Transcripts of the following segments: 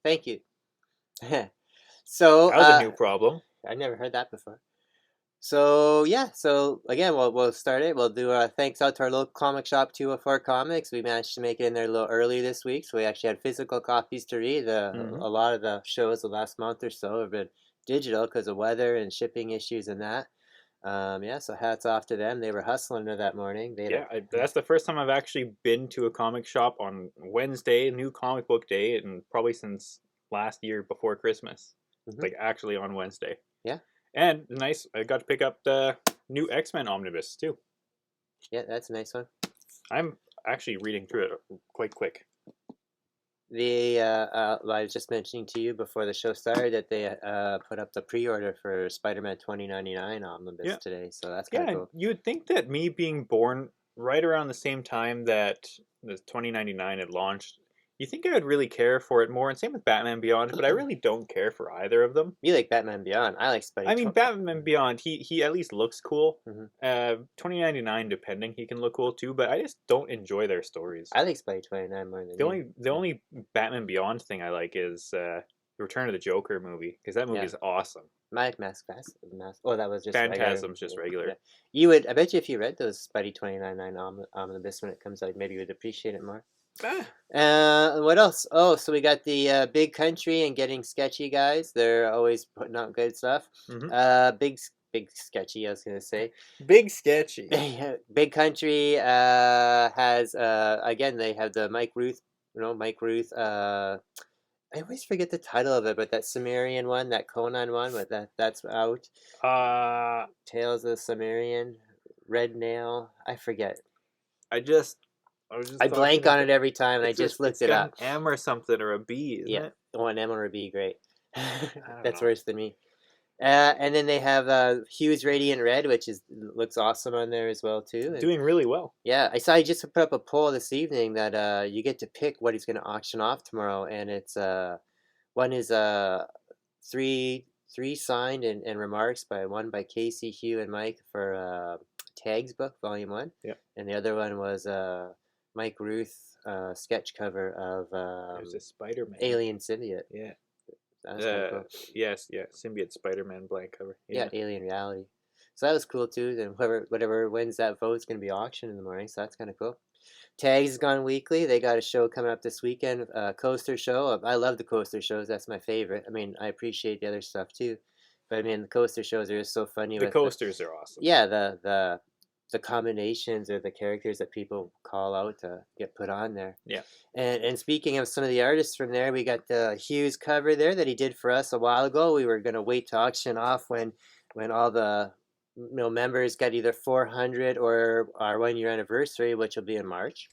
Thank you. So, That was a new problem. I never heard that before. So yeah, so again, we'll start it. We'll do thanks out to our local comic shop, 204 Comics. We managed to make it in there a little early this week, so we actually had physical copies to read. Hmm. A lot of the shows the last month or so have been digital because of weather and shipping issues and that. Yeah, so hats off to them. They were hustling there that morning. They had Yeah, that's the first time I've actually been to a comic shop on Wednesday, new comic book day, and probably since last year before Christmas. Mhm. Like actually on Wednesday. Yeah, And nice, I got to pick up the new X-Men omnibus too. yeah, that's a nice one. I'm actually reading through it quite quick. I was just mentioning to you before the show started that they put up the pre-order for Spider-Man 2099 omnibus Yeah, today, so that's kind of yeah. cool. You would think that me being born right around the same time that the 2099 had launched, you think I would really care for it more. And same with Batman Beyond, but I really don't care for either of them. You like Batman Beyond? I like I Spidey. mean, Batman Beyond, he at least looks cool. Mm-hmm. 2099, depending, he can look cool too. But I just don't enjoy their stories. I like Spidey 29 more than you. The only Batman Beyond thing I like is the Return of the Joker movie, because that movie Yeah. is awesome. My mask. Oh, that was just Phantasm's just regular. regular. Yeah. You would. I bet you if you read those Spidey 29 omnibus when it comes out, maybe you would appreciate it more. What else? Oh, so we got the Big Country and Getting Sketchy guys. They're always putting out good stuff. Mm-hmm. Big Sketchy, I was gonna say. Big sketchy. Big Country has again they have the Mike Ruth. Mike Ruth. I always forget the title of it, but that Sumerian one, that Conan one, but that's out. Tales of Sumerian, Red Nail. I forget. I was just I blank on it every time, and I just looked it up. An M or something or a B, isn't it? Oh, an M or a B, great. That's know. worse than me. And then they have Hugh's Radiant Red, which looks awesome on there as well too. And, Doing really well. yeah, I saw he just put up a poll this evening that you get to pick what he's going to auction off tomorrow, and it's one is three signed and remarks one by Casey, Hugh, and Mike for Tags book Volume 1. Yeah. And the other one was Mike Ruth sketch cover of there's a Spider-Man Alien Symbiote. Yeah. That's kind of cool. Yes, yeah, Symbiote Spider-Man blank cover. Yeah, Alien Reality. So that was cool too. Then whatever wins that vote is going to be auctioned in the morning. So that's kind of cool. Tags Gone Weekly. They got a show coming up this weekend. Coaster show. I love the coaster shows. That's my favorite. I mean, I appreciate the other stuff too, but I mean the coaster shows are just so funny. The coasters are awesome. Yeah, the combinations or the characters that people call out to get put on there. Yeah. And speaking of some of the artists from there, we got the Hughes cover there that he did for us a while ago. We were going to wait to auction off when all the members got either 400 or our 1 year anniversary, which will be in March.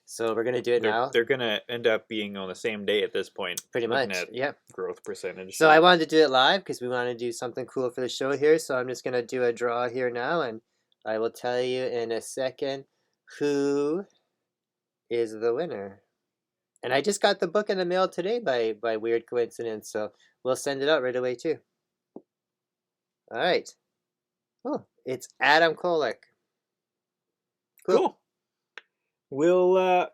So we're going to do it now. They're going to end up being on the same day at this point. Pretty much, yeah. Growth percentage. So I wanted to do it live because we want to do something cool for the show here. So I'm just going to do a draw here now, and I will tell you in a second who is the winner. And I just got the book in the mail today by weird coincidence, so we'll send it out right away too. All right. Oh, it's Adam Kolek. Cool. We'll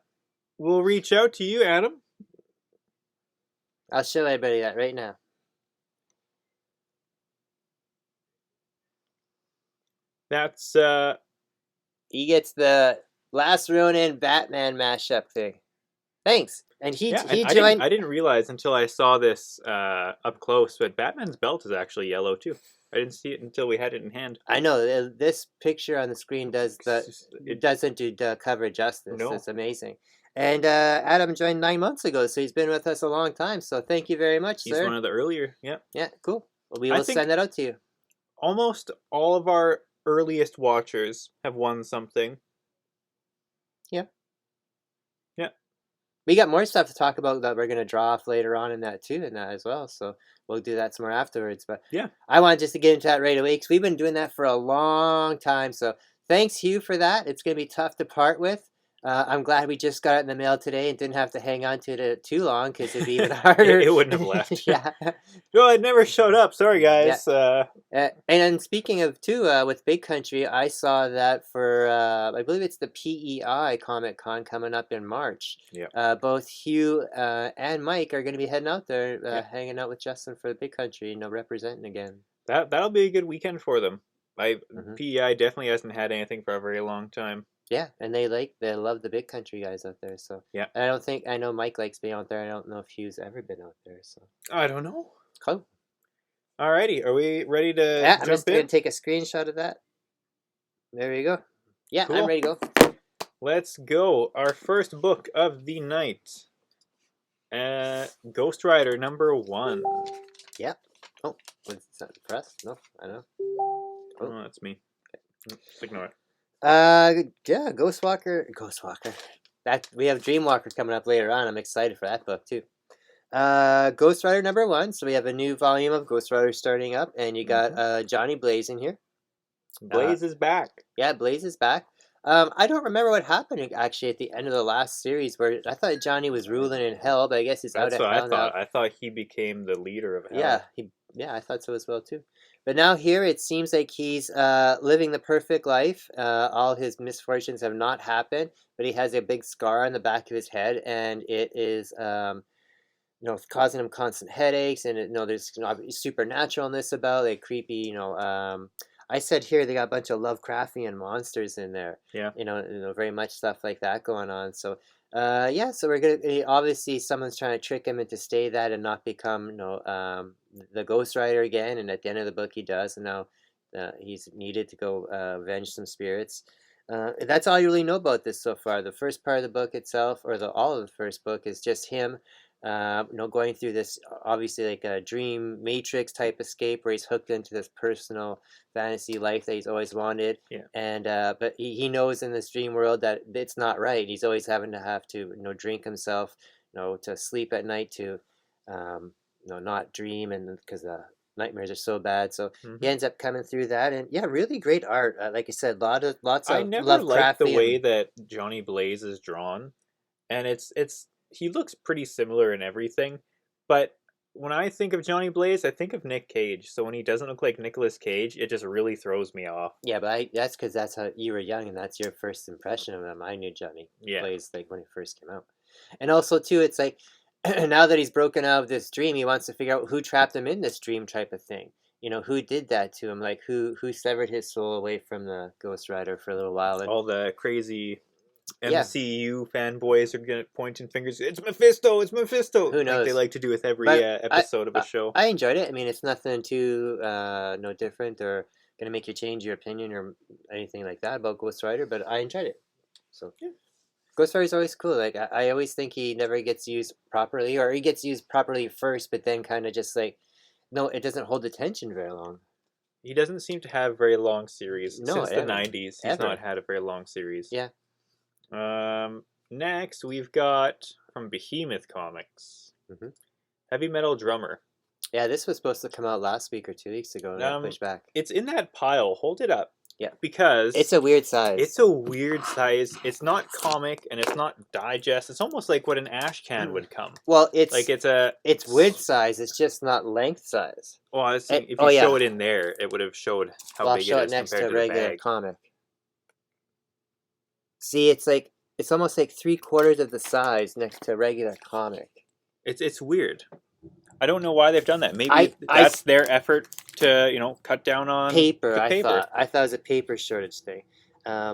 reach out to you, Adam. I'll show everybody that right now. That's he gets the Last Ronin Batman mashup thing. Thanks. And he joined. I didn't realize until I saw this up close, but Batman's belt is actually yellow too. I didn't see it until we had it in hand. I know this picture on the screen it doesn't do the cover justice. No. It's amazing. And Adam joined 9 months ago, so he's been with us a long time. So thank you very much, sir. He's one of the earlier. Yeah. Yeah, cool. Well, we will send that out to you. Almost all of our earliest watchers have won something. Yeah. Yeah. We got more stuff to talk about that we're going to draw off later on in that too, and that as well. So we'll do that some more afterwards. But yeah, I wanted just to get into that right away because we've been doing that for a long time. So thanks, Hugh, for that. It's going to be tough to part with. I'm glad we just got it in the mail today and didn't have to hang on to it too long because it'd be even it, harder. it wouldn't have left. Yeah. No, it never showed up. Sorry, Yeah. guys. And then speaking of too, with Big Country, I saw that for I believe it's the PEI Comic Con coming up in March. Yeah. Both Hugh and Mike are going to be heading out there, Yeah. hanging out with Justin for the Big Country, representing again. That'll be a good weekend for them. Hmm. PEI definitely hasn't had anything for a very long time. Yeah, and they love the Big Country guys out there. So Yeah. and I know Mike likes being out there. I don't know if Hugh's ever been out there. So I don't know. cool. Alrighty, are we ready to Yeah, I'm just jump gonna in? take a screenshot of that. There we go. Yeah, I'm Cool. ready to go. Let's go. Our first book of the night. Ghost Rider #1. Yep. Oh, was that pressed? No, I know. Oh, that's me. Just ignore it. Yeah, Ghostwalker. That we have Dreamwalker coming up later on. I'm excited for that book too. Ghost Rider #1. So we have a new volume of Ghost Rider starting up, and you got Johnny Blaze in here. Blaze is back. Yeah, Blaze is back. I don't remember what happened actually at the end of the last series where I thought Johnny was ruling in hell, but I guess he's out That's of what I hell now. thought. I thought he became the leader of hell. Yeah, I thought so as well too. But now here it seems like he's living the perfect life. All his misfortunes have not happened, but he has a big scar on the back of his head, and it is causing him constant headaches, and there's supernaturalness about like creepy. I said here they got a bunch of Lovecraftian monsters in there. Yeah. Very much stuff like that going on. So yeah, so we're gonna obviously someone's trying to trick him into stay that and not become the Ghost Rider again. And at the end of the book, he does, and now he's needed to go avenge some spirits. That's all you really know about this so far. The first part of the book itself, or all of the first book, is just him. Going through this obviously like a dream matrix type escape where he's hooked into this personal fantasy life that he's always wanted. Yeah. And but he knows in this dream world that it's not right. He's always having to have to drink himself, to sleep at night to not dream, and because the nightmares are so bad. So he ends up coming through that, and yeah, really great art. Like I said, lots I of never liked the way Lovecraftian. that Johnny Blaze is drawn, and it's he looks pretty similar in everything, but when I think of Johnny Blaze, I think of Nick Cage. So when he doesn't look like Nicolas Cage, it just really throws me off. Yeah, but that's because that's how you were young, and that's your first impression of him. I knew Johnny Yeah. Blaze like when he first came out, and also too, it's like now that he's broken out of this dream, he wants to figure out who trapped him in this dream type of thing. Who did that to him? Like who severed his soul away from the Ghost Rider for a little while? And All the crazy yeah, MCU fanboys are gonna pointing fingers. It's Mephisto. It's Mephisto. who Like knows? they like to do with every But episode of a show. I enjoyed it. I mean, it's nothing too no different or gonna make you change your opinion or anything like that about Ghost Rider. But I enjoyed it. So Yeah. Ghost Rider's always cool. Like I always think he never gets used properly, or he gets used properly first, but then kind of just like no, it doesn't hold the tension very long. He doesn't seem to have very long series. No, Since the ever. 90s, he's Ever. not had a very long series. Yeah. Next, we've got from Behemoth Comics, Heavy Metal Drummer. Yeah, this was supposed to come out last week or 2 weeks ago, and got pushed back. It's in that pile. Hold it up. Yeah. Because it's a weird size. It's a weird size. It's not comic and it's not digest. It's almost like what an ash can would come. Well, it's like it's width size. It's just not length size. Well, I was thinking, if you show it in there, it would have showed how big show it it is next compared to to a the regular bag. comic. See, it's almost like 3/4 of the size next to a regular comic. It's weird. I don't know why they've done that. Maybe that's their effort to cut down on paper. the paper. I thought it was a paper shortage thing,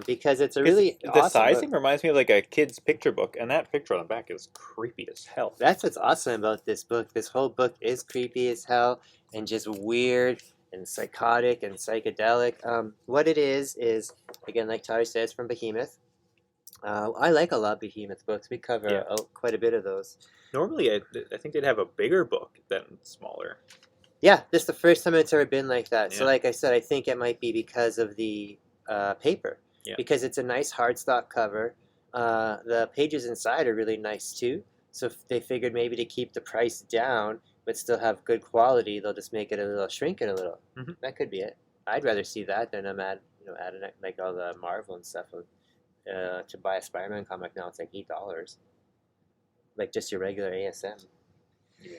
because it's a really the awesome sizing book. reminds me of like a kid's picture book, and that picture on the back is creepy as hell. That's what's awesome about this book. This whole book is creepy as hell and just weird and psychotic and psychedelic. What it is again, like Tyler says, from Behemoth. I like a lot of Behemoth books. We cover quite a bit of those. Normally, I think they'd have a bigger book than smaller. Yeah, this is the first time it's ever been like that. Yeah. So like I said, I think it might be because of the paper. Yeah. Because it's a nice hardstock cover. The pages inside are really nice too. So if they figured maybe to keep the price down but still have good quality, they'll just make it a little, shrink it a little. That could be it. I'd rather see that than adding like all the Marvel and stuff. to buy a Spider-Man comic now, it's like $8, like just your regular ASM. Yeah.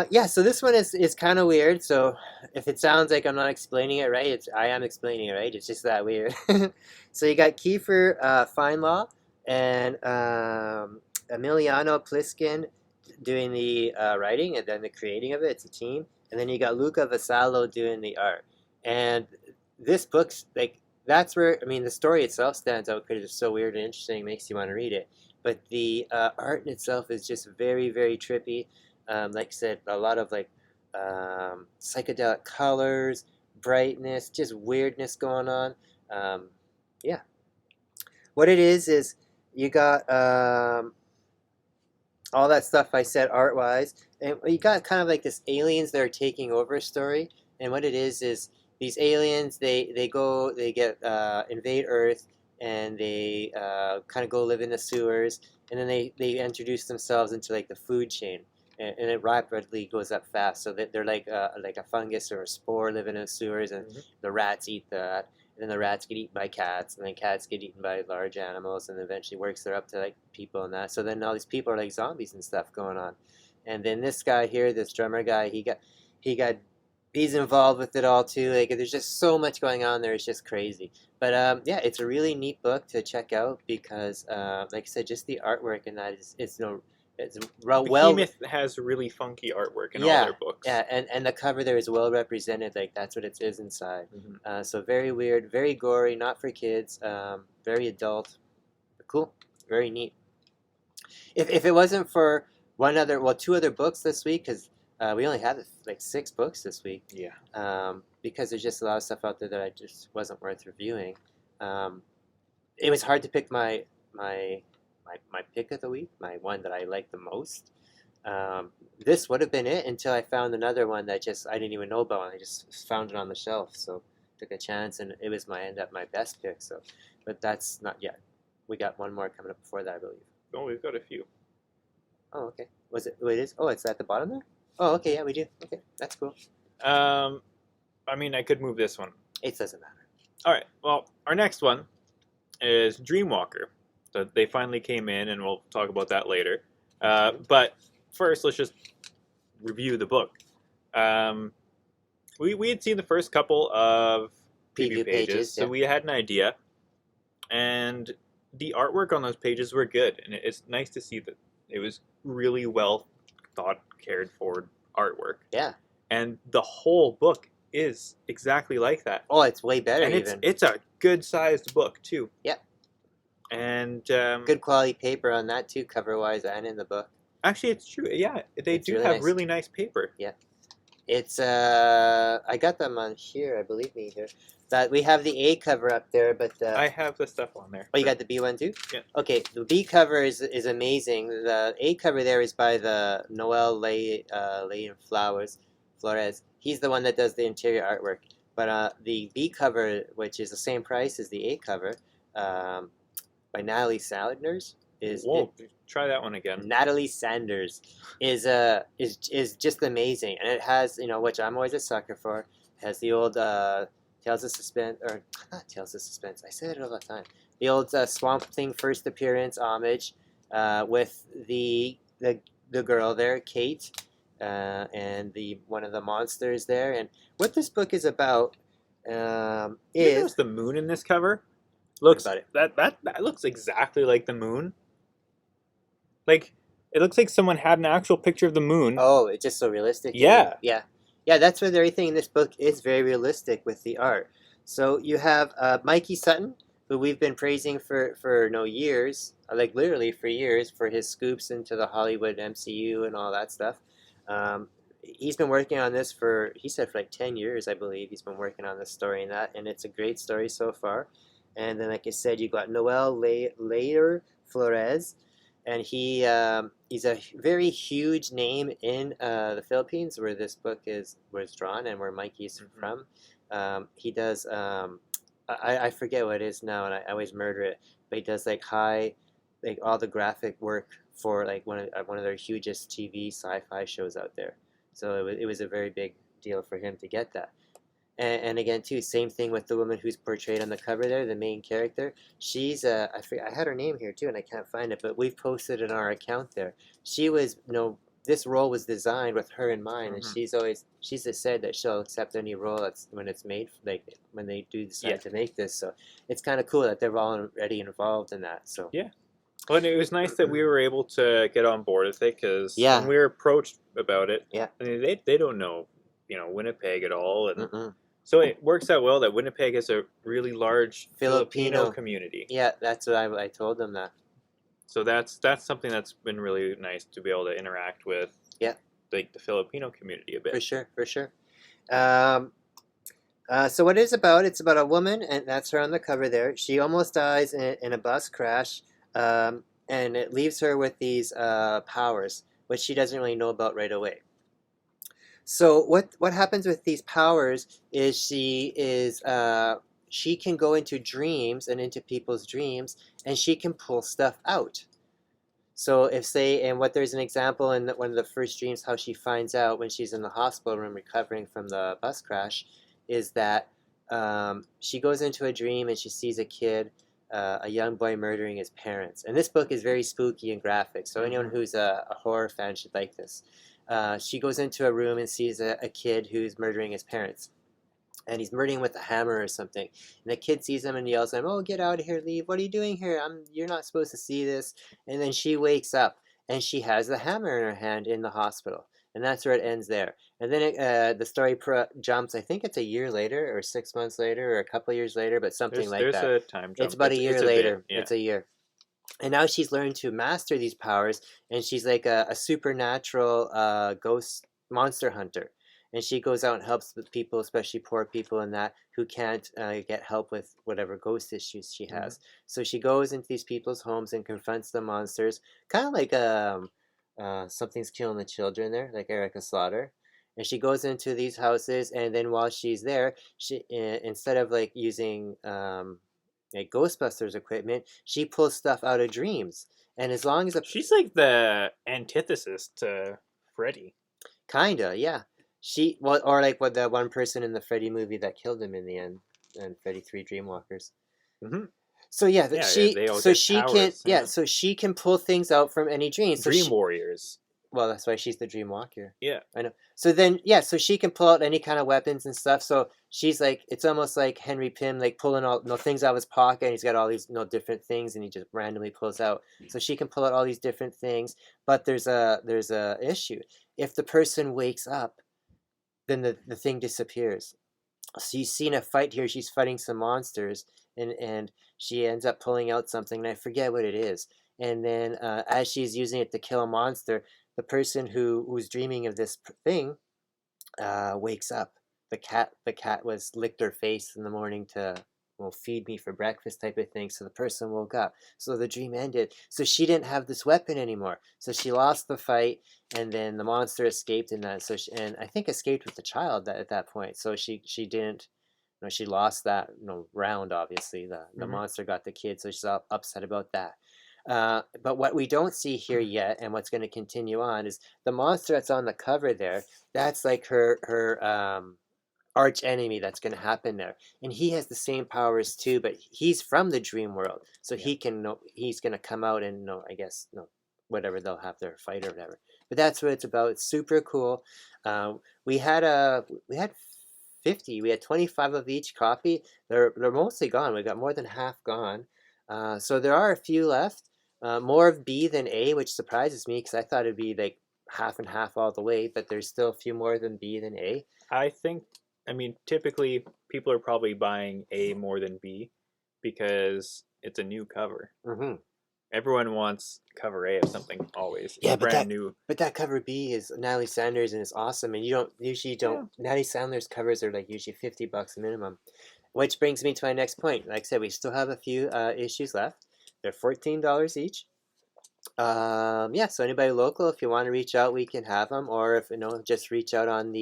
Yeah, so this one is kind of weird. So if it sounds like I'm not explaining it right, I am explaining it right. It's just that weird. So you got Kiefer Feinlaw and Emiliano Pliskin doing the writing and then the creating of it. It's a team, and then you got Luca Vasallo doing the art. And this book's like that's where I mean the story itself stands out because it's so weird and interesting, makes you want to read it. But the art in itself is just very very trippy. Like I said, a lot of like psychedelic colors, brightness, just weirdness going on. Um, yeah, what it is you got all that stuff I said art wise, and you got kind of like this aliens that are taking over story. And what it is these aliens they get invade Earth and they kind of go live in the sewers, and then they introduce themselves into like the food chain, and it rapidly goes up fast. So that they're like a fungus or a spore living in the sewers, and the rats eat that, and then the rats get eaten by cats, and then cats get eaten by large animals, and eventually works their up to like people and that. So then all these people are like zombies and stuff going on. And then this guy here, this drummer guy, he got he's involved with it all too. Like there's just so much going on there. It's just crazy. But yeah, it's a really neat book to check out because, like I said, just the artwork and that is it's no it's well. Behemoth has really funky artwork in all Yeah, their books. yeah, and the cover there is well represented. Like that's what it is inside. Mm-hmm. So very weird, very gory, not for kids. Very adult, but cool, very neat. If it wasn't for two other books this week, because we only had like 6 books this week. Yeah. Because there's just a lot of stuff out there that I just wasn't worth reviewing. It was hard to pick my pick of the week, my one that I liked the most. This would have been it until I found another one that just I didn't even know about, and I just found it on the shelf. So took a chance, and it was my best pick. So, but that's not yet. We got one more coming up before that, I believe. Oh, we've got a few. Oh, okay. Was it? Oh, it is. Oh, it's at the bottom there. Oh, okay. Yeah, we do. Okay, that's cool. I mean, I could move this one. It doesn't matter. All right. Well, our next one is Dreamwalker. So they finally came in, and we'll talk about that later. But first, let's just review the book. We had seen the first couple of preview pages, so we had an idea, and the artwork on those pages were good, and it's nice to see that it was really well thought, cared for artwork. Yeah. And the whole book is exactly like that. Oh, it's way better. And even. It's a good sized book too. Yeah. And good quality paper on that too, cover wise and in the book. Actually, it's true. Yeah, they do have really nice paper. Yeah. It's I got them on here, I believe me here. That we have the A cover up there, but I have the stuff on there. Oh, you got the B one too? Yeah. Okay, the B cover is amazing. The A cover there is by the Noel Flores. He's the one that does the interior artwork. But the B cover, which is the same price as the A cover, by Natalie Sanders try that one again. Natalie Sanders is just amazing, and it has which I'm always a sucker for. It has the old Tales of Suspense, or not Tales of Suspense. I say it all the time. The old Swamp Thing first appearance homage with the girl there, Kate, and one of the monsters there. And what this book is about is the moon in this cover. Looks that looks exactly like the moon. Like, it looks like someone had an actual picture of the moon. Oh, it's just so realistic. Yeah. Yeah. Yeah, that's what everything in this book is very realistic with the art. So you have Mikey Sutton, who we've been praising for years, like literally for years, for his scoops into the Hollywood MCU and all that stuff. He's been working on this he said for like 10 years, I believe. He's been working on this story and it's a great story so far. And then, like I said, you got Noel Flores. And he's a very huge name in the Philippines, where this book was drawn and where Mikey's from. He does I forget what it is now, and I always murder it. But he does like all the graphic work for like one of their hugest TV sci-fi shows out there. So it was a very big deal for him to get that. And again, too, same thing with the woman who's portrayed on the cover there, the main character. She's I forget, I had her name here too, and I can't find it, but we've posted it on our account there. She was, this role was designed with her in mind, and Hmm. she's just said that she'll accept any role that's when it's made, like when they do Yeah, decide to make this. So it's kind of cool that they're already involved in that. So yeah. Well, and it was nice that we were able to get on board with it because when yeah, we were approached about it, yeah, I mean, they don't know, Winnipeg at all, and mm-mm. so it works out well that Winnipeg has a really large Filipino Filipino, community. yeah, that's what I told them that. So that's something that's been really nice to be able to interact with, Yeah, like the Filipino community a for bit. sure, for sure. Um, so what it's about? It's about a woman, and that's her on the cover there. She almost dies in a bus crash, and it leaves her with these powers, which she doesn't really know about right away. So what happens with these powers is she can go into dreams and into people's dreams, and she can pull stuff out. So if say, and what there's an example in one of the first dreams, how she finds out when she's in the hospital room recovering from the bus crash, is that she goes into a dream and she sees a kid, a young boy murdering his parents. And this book is very spooky and graphic, so anyone Hmm. who's a horror fan should like this. She goes into a room and sees a kid who's murdering his parents, and he's murdering with a hammer or something. And the kid sees him and yells at him, "Oh, get out of here! Leave! What are you doing here? You're not supposed to see this." And then she wakes up and she has the hammer in her hand in the hospital, and that's where it ends there. And then the story jumps. I think it's a year later, or 6 months later, or a couple of years later, but something like There's that. a time It's jump. about a It's year a bit, later. yeah. It's a year. And now she's learned to master these powers, and she's like a supernatural ghost monster hunter. And she goes out and helps with people, especially poor people and that, who can't get help with whatever ghost issues she Hmm. has. So she goes into these people's homes and confronts the monsters, kind of like something's killing the children there, like Erica Slaughter. And she goes into these houses, and then while she's there, she instead of like using like Ghostbusters equipment, she pulls stuff out of dreams. And as long as a She's like the antithesis to Freddy. kinda, yeah, she well, or like what the one person in the Freddy movie that killed him in the end, and Freddy 3 Dreamwalkers. Hmm. So yeah, Yeah, yeah, they all so get she can, powers. yeah, Yeah, so she can pull things out from any dream. So Dream she, Warriors. well, that's why she's the Dream Walker. Yeah. I know. So then, yeah, so she can pull out any kind of weapons and stuff. So she's like, it's almost like Henry Pym, like pulling all things out of his pocket, and he's got all these different things, and he just randomly pulls out. So she can pull out all these different things, but there's a issue. If the person wakes up, then the thing disappears. So you see in a fight here, she's fighting some monsters, and she ends up pulling out something, and I forget what it is. And then as she's using it to kill a monster, the person who's dreaming of this thing wakes up. The cat was licked her face in the morning to, well, feed me for breakfast type of thing. So the person woke up. So the dream ended. So she didn't have this weapon anymore. So she lost the fight, and then the monster escaped in that. So and I think escaped with the child at that point. So she didn't. She lost that round. Obviously, the Hmm. monster got the kid, so she's upset about that. But what we don't see here yet, and what's going to continue on, is the monster that's on the cover there. That's like her arch enemy that's going to happen there, and he has the same powers too. But he's from the dream world, so Yeah. he's going to come out and I guess whatever, they'll have their fight or whatever. But that's what it's about. It's super cool. We had 50. We had 25 of each copy. They're mostly gone. We got more than half gone. So there are a few left. More of B than A, which surprises me because I thought it'd be like half and half all the way, but there's still a few more than B than A. I think, I mean, typically people are probably buying A more than B because it's a new cover. Mm-hmm. Everyone wants cover A of something always. It's Yeah, but brand that new. but that cover B is Natalie Sanders, and it's awesome. And you don't usually don't Yeah. Natalie Sanders covers are like usually $50 minimum. Which brings me to my next point. Like I said, we still have a few issues left. They're $14 each. Yeah, so anybody local, if you want to reach out, we can have them, or if just reach out on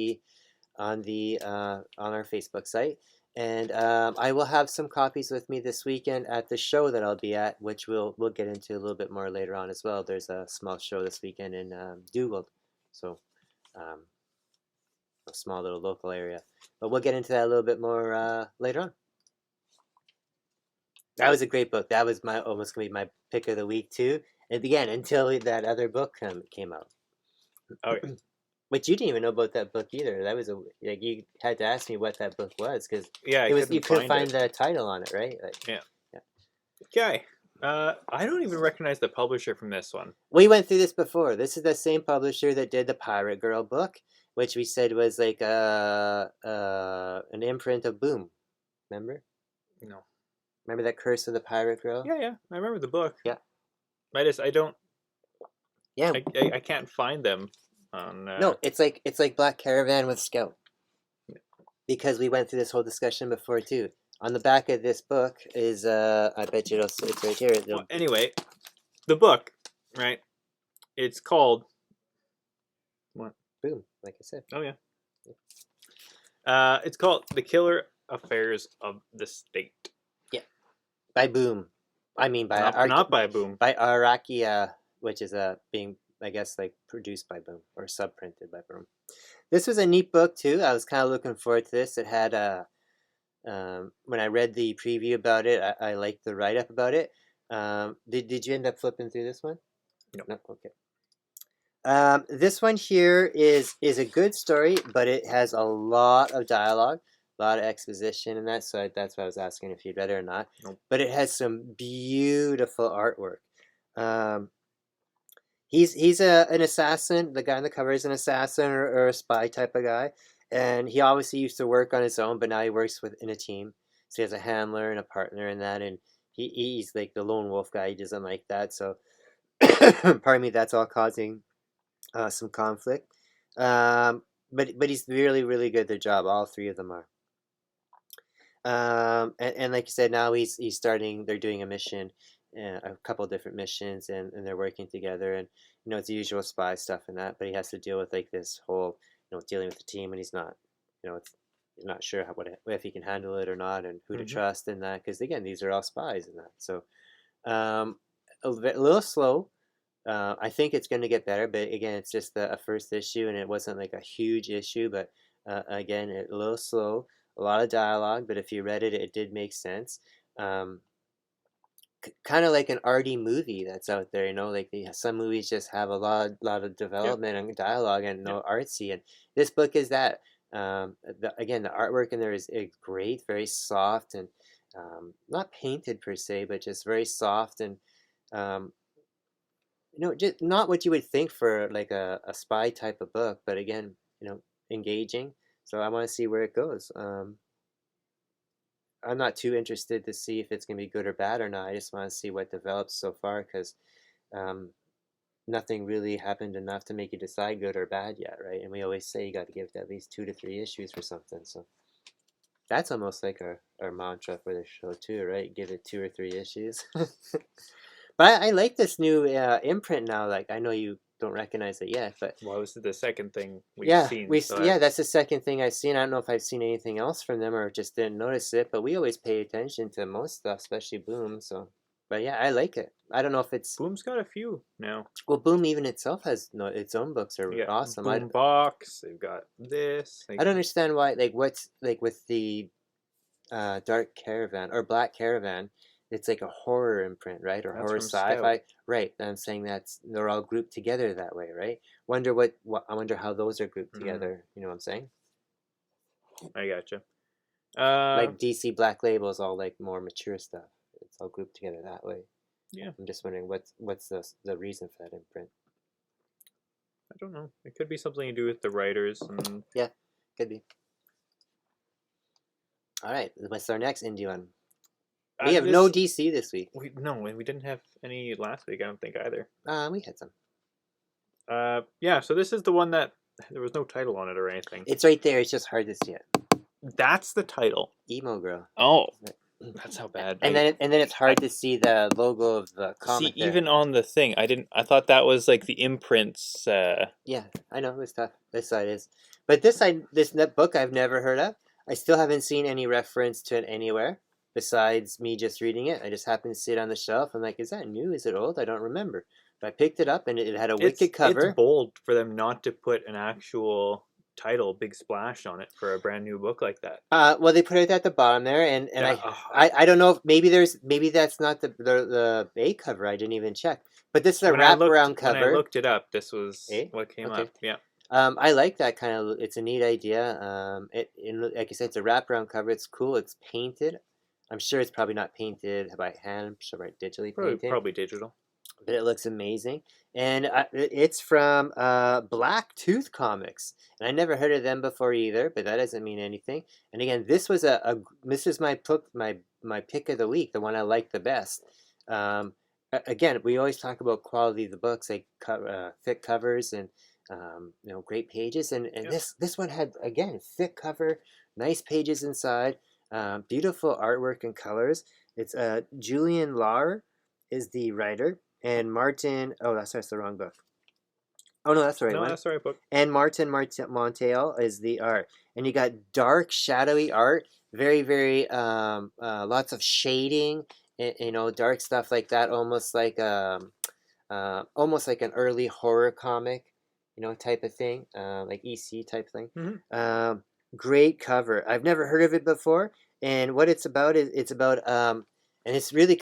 our Facebook site. And I will have some copies with me this weekend at the show that I'll be at, which we'll get into a little bit more later on as well. There's a small show this weekend in Dugald, so um, a small little local area. But we'll get into that a little bit more later on. That was a great book. That was my almost gonna be my pick of the week too. And again, until that other book came out. Okay. Which you didn't even know about that book either. That was like you had to ask me what that book was because Yeah, I it was you couldn't couldn't find find it. the title on it, right? Like, Yeah. yeah. Okay. I don't even recognize the publisher from this one. We went through this before. This is the same publisher that did the Pirate Girl book, which we said was like an imprint of Boom. Remember? No. Remember that Curse of the Pirate Girl? Yeah. I remember the book. Yeah. I don't. Yeah. I can't find them on. No, it's like Black Caravan with Scout. Because we went through this whole discussion before too. On the back of this book is I bet you it's right here. Well, anyway, the book, right? It's called what? Boom, like I said. Oh yeah. It's called The Killer Affairs of the State. Yeah. By Boom. I mean by not by Boom. By Arakia, which is being I guess like produced by Boom or subprinted by Boom. This was a neat book too. I was kind of looking forward to this. It had when I read the preview about it, I liked the write up about it. Did you end up flipping through this one? No. Okay. This one here is a good story, but it has a lot of dialogue, a lot of exposition and that. So that's why I was asking if you'd read it or not. Nope. But it has some beautiful artwork. He's an assassin. The guy on the cover is an assassin or a spy type of guy, and he obviously used to work on his own, but now he works in a team. So he has a handler and a partner in that, and he's like the lone wolf guy. He doesn't like that, so pardon me. That's all causing some conflict. But he's really really good at their job. All three of them are. And like you said, now he's starting. They're doing a mission. A couple of different missions and they're working together and it's the usual spy stuff and that, but he has to deal with like this whole dealing with the team and he's not he's not sure if he can handle it or not and who to trust and that because again these are all spies and that, so a little slow. I think it's going to get better, but again it's just a first issue and it wasn't like a huge issue, but again a little slow, a lot of dialogue, but if you read it it did make sense. Kind of like an arty movie that's out there, like some movies just have a lot of development and dialogue and no artsy, and this book is that. Again, the artwork in there is great, very soft and not painted per se, but just very soft and just not what you would think for like a spy type of book, but again, engaging. So I want to see where it goes. I'm not too interested to see if it's going to be good or bad or not. I just want to see what develops so far because nothing really happened enough to make you decide good or bad yet, right? And we always say you got to give it at least 2 to 3 issues for something. So that's almost like our mantra for the show too, right? Give it 2 or 3 issues. But I like this new imprint now. Like I know you don't recognize it yet, but this is the second thing we've seen. That's the second thing I've seen. I don't know if I've seen anything else from them or just didn't notice it, but we always pay attention to most stuff, especially Boom. So, but yeah, I like it. I don't know if it's Boom's got a few now. Well, Boom even itself has its own books are awesome. Boom Box. They've got this. I don't understand why. Like what's like with the Dark Caravan or Black Caravan. It's like a horror imprint, right? Or that's horror sci-fi, Scout. Right? And I'm saying they're all grouped together that way, right? Wonder what I wonder how those are grouped together. You know what I'm saying? I gotcha. Like DC Black Label is all like more mature stuff. It's all grouped together that way. Yeah. I'm just wondering what's the reason for that imprint. I don't know. It could be something to do with the writers. And... Yeah, could be. All right, what's our next indie one? We have no DC this week. We didn't have any last week, I don't think, either. We had some. Yeah, so this is the one that there was no title on it or anything. It's right there. It's just hard to see it. That's the title. Emo Girl. Oh, that's how bad. And then it's hard to see the logo of the comic. See, even on the thing, I thought that was like the imprints. Yeah, I know it was tough. This side is, but this book I've never heard of. I still haven't seen any reference to it anywhere. Besides me just reading it, I just happened to see it on the shelf. I'm like, is that new? Is it old? I don't remember. But I picked it up and it had a wicked cover. It's bold for them not to put an actual title, big splash on it for a brand new book like that. Well, they put it at the bottom there, and Yeah, I don't know if maybe that's not the A cover. I didn't even check, but this is a wraparound when I cover. looked it up, this was Eh? what came Okay. up. Yeah, I like that kind of. It's a neat idea. Like I said, it's a wraparound cover. It's cool. It's painted. I'm sure it's probably not painted by hand. I'm sure by digitally painted, probably digital. but it looks amazing. And it's from Black Tooth Comics, and I never heard of them before either. But that doesn't mean anything. And again, this was this is my pick of the week, the one I like the best. Again, we always talk about quality of the books, like thick covers and great pages, and Yep. this one had again thick cover, nice pages inside, beautiful artwork and colors. It's Julian Lahr is the writer, and Martin. Oh, that's the wrong book. Oh no, that's the right No, one. that's the right book. And Martin Montiel is the art, and you got dark, shadowy art, very lots of shading, dark stuff like that, almost like an early horror comic, type of thing, like EC type thing. Mm-hmm. Great cover. I've never heard of it before, and what it's about is and it's really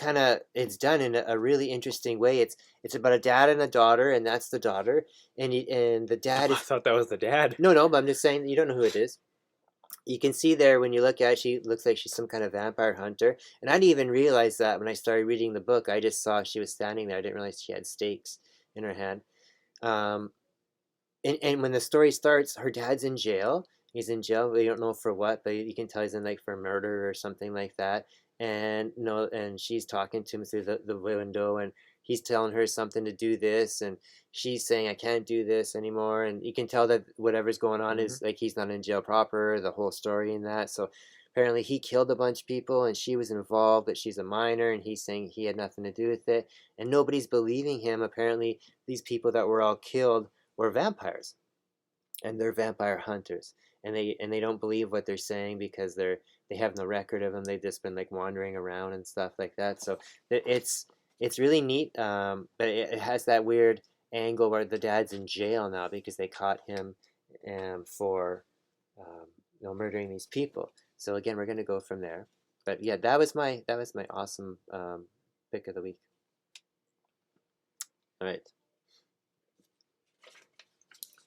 it's done in a really interesting way. It's about a dad and a daughter, and that's the daughter, and the dad I is thought that was the dad. no, but I'm just saying you don't know who it is. You can see there when you look at it, she looks like she's some kind of vampire hunter. And I didn't even realize that when I started reading the book. I just saw she was standing there. I didn't realize she had stakes in her hand. Um, and when the story starts, her dad's in jail. He's in jail. We don't know for what, but you can tell he's in like for murder or something like that. And no, and she's talking to him through the window, and he's telling her something to do this, and she's saying I can't do this anymore. And you can tell that whatever's going on is like he's not in jail proper. The whole story in that. So apparently he killed a bunch of people, and she was involved, but she's a minor, and he's saying he had nothing to do with it, and nobody's believing him. Apparently these people that were all killed were vampires, and they're vampire hunters, and they don't believe what they're saying because they have no record of them. They've just been like wandering around and stuff like that. So it's really neat, but it has that weird angle where the dad's in jail now because they caught him for murdering these people. So again, we're gonna go from there. But yeah, that was my awesome pick of the week. All right.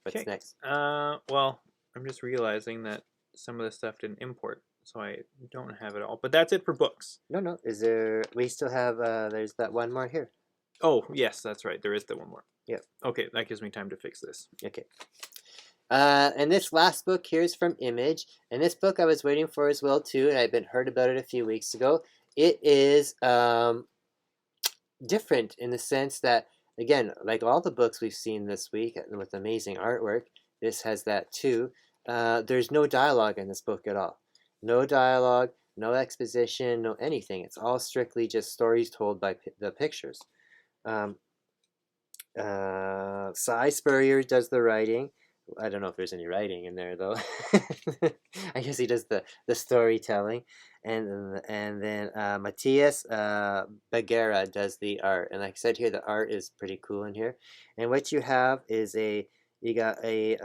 What's next? Well, I'm just realizing that some of the stuff didn't import, so I don't have it all. But that's it for books. No. Is there? We still have. There's that one more here. Oh, yes, that's right. There is the one more. Yep. Okay, that gives me time to fix this. Okay. And this last book here is from Image, and this book I was waiting for as well too, and I've been heard about it a few weeks ago. It is different in the sense that, again, like all the books we've seen this week with amazing artwork, this has that too. There's no dialogue in this book at all. No dialogue, no exposition, no anything. It's all strictly just stories told by the pictures. Cy Spurrier does the writing. I don't know if there's any writing in there though. I guess he does the storytelling, and then Matthias Bagheera does the art. And like I said here, the art is pretty cool in here. And what you have is you got a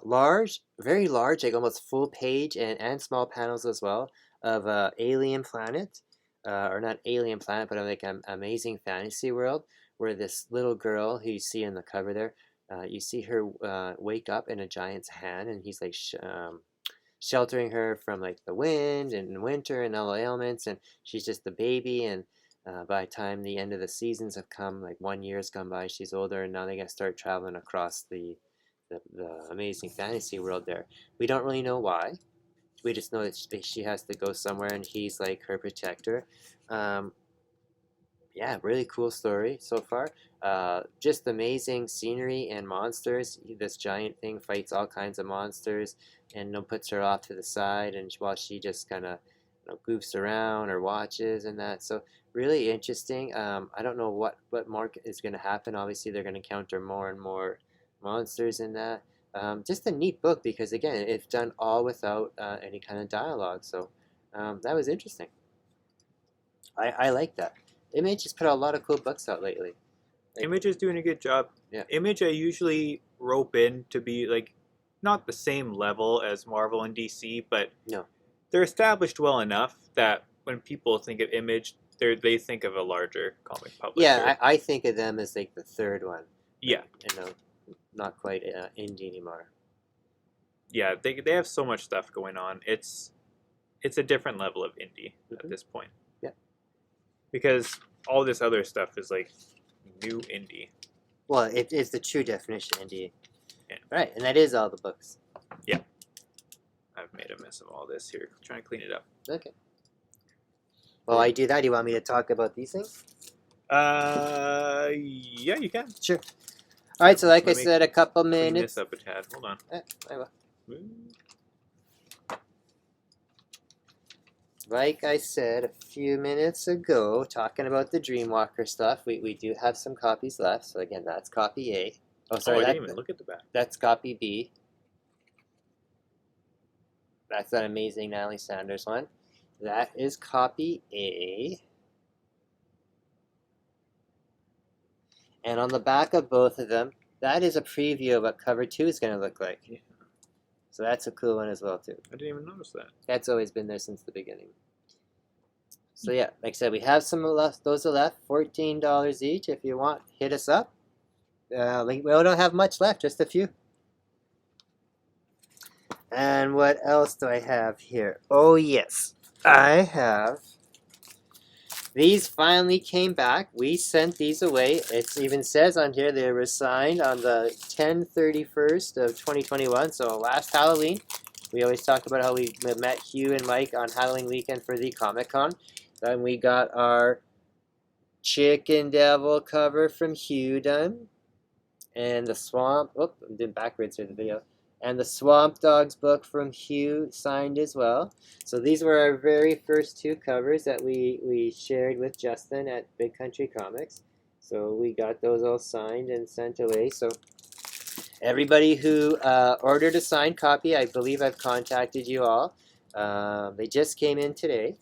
large, very large, like almost full page and small panels as well of alien planet, or not alien planet, but like an amazing fantasy world where this little girl who you see in the cover there. You see her wake up in a giant's hand, and he's like sheltering her from like the wind and winter and all the elements, and she's just the baby. And by the time the end of the seasons have come, like 1 year's gone by, she's older, and now they gotta start traveling across the amazing fantasy world there. We don't really know why. We just know that she has to go somewhere, and he's like her protector. Yeah, really cool story so far. Just amazing scenery and monsters. This giant thing fights all kinds of monsters, and puts her off to the side, and while she just kind of goofs around or watches and that. So really interesting. I don't know what more is going to happen. Obviously, they're going to encounter more and more monsters in that. Just a neat book because again, it's done all without any kind of dialogue. So that was interesting. I like that. Image has put out a lot of cool books out lately. Image is doing a good job. Yeah. Image I usually rope in to be like not the same level as Marvel and DC, but No. they're established well enough that when people think of Image, they think of a larger comic publisher. Yeah, I think of them as like the third one. Yeah. You know, not quite indie anymore. Yeah, they have so much stuff going on. It's a different level of indie at this point. Yeah. Because all this other stuff is like new indie. Well, it's the true definition of indie. Yeah. Right, and that is all the books. Yeah. I've made a mess of all this here. I'm trying to clean it up. Okay. Well, I do that. Do you want me to talk about these things? Yeah, you can. Sure. All right, so like I Let me said, a couple Clean minutes. this up a tad. Hold on. I will. Like I said a few minutes ago, talking about the Dreamwalker stuff, we do have some copies left. So again, that's copy A. Oh, sorry, I didn't even look at the back. That's copy B. That's that amazing Natalie Sanders one. That is copy A. And on the back of both of them, that is a preview of what cover 2 is going to look like. Yeah. So that's a cool one as well, too. I didn't even notice that. That's always been there since the beginning. So yeah, like I said, we have some left. Those are left, $14 each. If you want, hit us up. We don't have much left, just a few. And what else do I have here? Oh yes, I have. These finally came back. We sent these away. It even says on here they were signed on the 10/31st of 2021, so last Halloween. We always talk about how we met Hugh and Mike on Halloween weekend for the Comic-Con. And we got our Chicken Devil cover from Hugh done. And the Swamp... Oh, I'm doing backwards here, the video. And the Swamp Dogs book from Hugh signed as well. So these were our very first 2 covers that we shared with Justin at Big Country Comics. So we got those all signed and sent away. So everybody who ordered a signed copy, I believe I've contacted you all. They just came in today.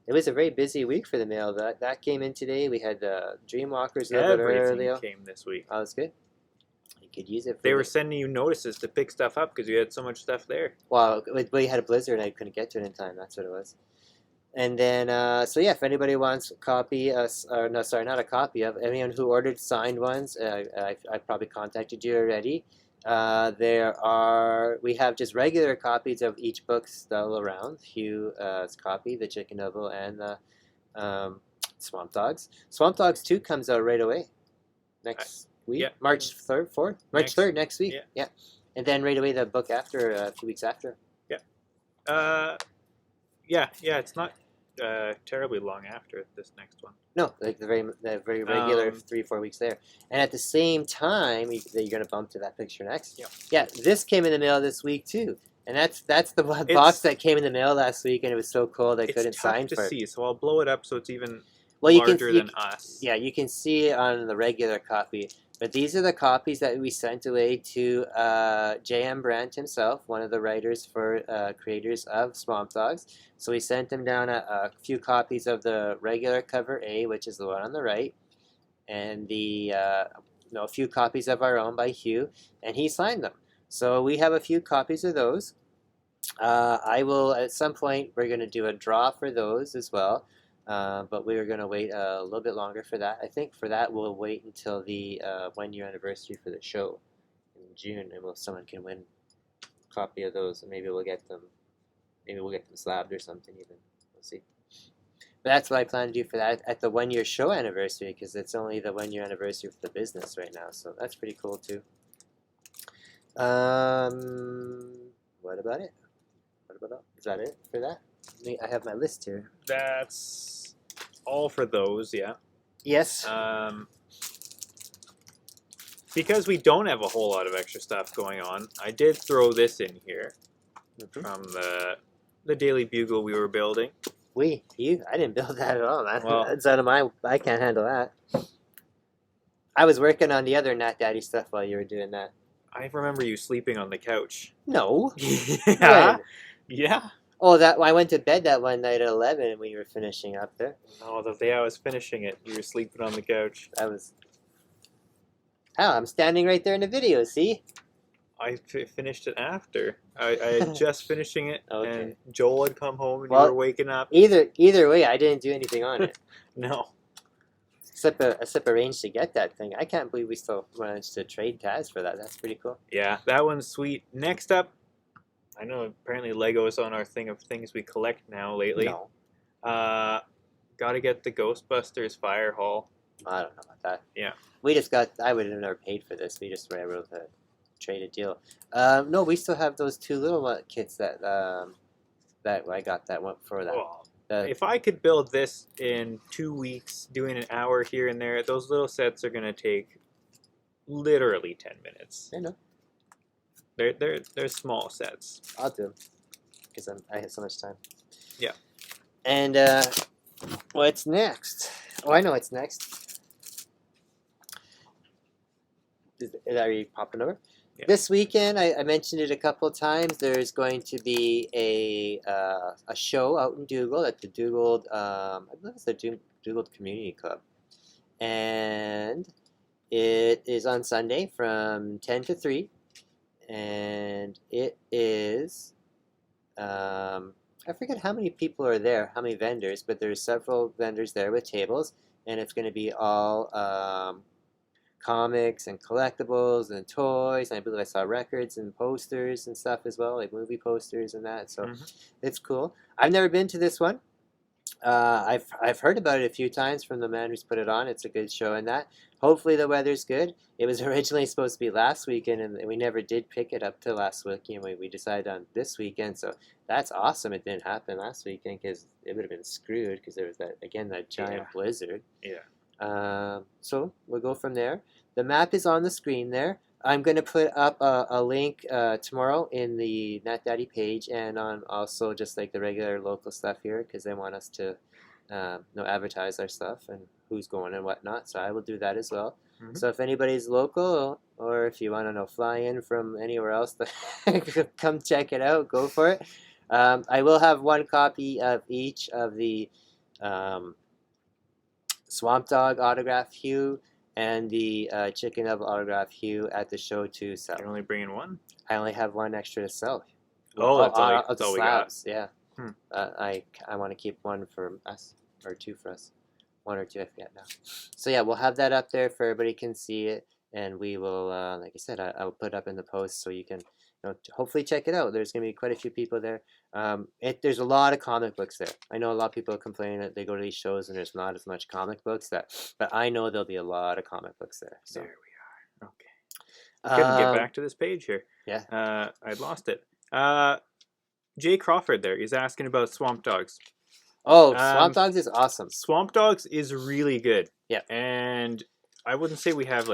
It was a very busy week for the mail. That came in today. We had the Dreamwalkers a little bit earlier. Everything came this week. Oh, that's good. You could use it. They were sending you notices to pick stuff up because you had so much stuff there. Well, we had a blizzard and I couldn't get to it in time. That's what it was. And then, so yeah, if anybody wants a copy, or no, sorry, not a copy of, anyone who ordered signed ones, I probably contacted you already. We have just regular copies of each book still around. Hugh's copy, the Chicken Devil, and the Swamp Dogs. Swamp Dogs 2 comes out right away. Next week? Yeah. March 3rd, 4th? March 3rd, next week. Yeah. And then right away the book after, a few weeks after. Yeah, it's not terribly long after this next one. No, like the very regular 3-4 weeks there. And at the same time, you're going to bump to that picture next. Yeah, this came in the mail this week too. And that's the box that came in the mail last week, and it was so cold I couldn't sign for it. It's tough to see, so I'll blow it up so it's even larger than us. Yeah, you can see it on the regular copy. But these are the copies that we sent away to J.M. Brandt himself, one of the writers for creators of Swamp Dogs. So we sent him down a few copies of the regular cover A, which is the one on the right, and a few copies of our own by Hugh, and he signed them. So we have a few copies of those. I will, at some point, we're going to do a draw for those as well. But we are going to wait a little bit longer for that. I think for that we'll wait until the 1-year anniversary for the show in June, and someone can win a copy of those, and maybe we'll get them. Maybe we'll get them slabbed or something. Even we'll see. But that's what I plan to do for that at the 1-year show anniversary, because it's only the 1-year anniversary for the business right now. So that's pretty cool too. What about it? Is that it for that? I have my list here. That's all for those, yeah. Yes. Because we don't have a whole lot of extra stuff going on, I did throw this in here from the Daily Bugle we were building. You? I didn't build that at all. That's out of my... I can't handle that. I was working on the other Nat Daddy stuff while you were doing that. I remember you sleeping on the couch. No. Yeah. Yeah. Oh, I went to bed that one night at 11 and we were finishing up there. Oh, the day I was finishing it, you were sleeping on the couch. I'm standing right there in the video, see? I finished it after. I had just finishing it, and Okay. Joel had come home, and you were Well, waking up. either way, I didn't do anything on it. No. Except arrange to get that thing. I can't believe we still managed to trade Taz for that. That's pretty cool. Yeah, that one's sweet. Next up, I know apparently Lego is on our thing of things we collect now lately. No, Gotta get the Ghostbusters Fire Hall. I don't know about that. Yeah. We just got. I would have never paid for this. We just were able to trade a deal. No, we still have those two little kits that I got that one for that. Well, The, if I could build this in 2 weeks, doing an hour here and there, those little sets are gonna take literally 10 minutes. I know. They're small sets. I'll do them because I have so much time. Yeah. And what's next? Oh, I know what's next. Are you popping over? Yeah. This weekend, I mentioned it a couple of times. There's going to be a show out in Dugald at the Dugald, I believe it's the Dugald Community Club, and it is on Sunday from 10 to 3, and it is I forget how many people are there, how many vendors, but there's several vendors there with tables, and it's going to be all comics and collectibles and toys. And I believe I saw records and posters and stuff as well, like movie posters and that. So it's cool. I've never been to this one. I've heard about it a few times from the man who's put it on. It's a good show and that. Hopefully the weather's good. It was originally supposed to be last weekend, and we never did pick it up till last weekend. We decided on this weekend, so that's awesome. It didn't happen last weekend because it would have been screwed because there was that giant blizzard. Yeah. So we'll go from there. The map is on the screen there. I'm going to put up a link tomorrow in the Nat Daddy page and on also just like the regular local stuff here because they want us to advertise our stuff and who's going and whatnot. So I will do that as well. So if anybody's local or if you want to fly in from anywhere else, come check it out. Go for it. I will have one copy of each of the Swamp Dog autograph Hugh and the Chicken Devil autograph Hugh at the show to sell. You're only bringing one? I only have one extra to sell. Oh, that's all we got. Yeah. I want to keep one for us, or two for us. One or two, I forget now. So yeah, we'll have that up there for everybody can see it, and we will, like I said, I'll put it up in the post so you can hopefully check it out. There's going to be quite a few people there. There's a lot of comic books there. I know a lot of people complain that they go to these shows and there's not as much comic books, but I know there'll be a lot of comic books there. So. There we are. Okay. Couldn't get back to this page here. Yeah. I'd lost it. Jay Crawford there. He's asking about Swamp Dogs. Oh, Swamp Dogs is awesome. Swamp Dogs is really good. Yeah. And I wouldn't say we have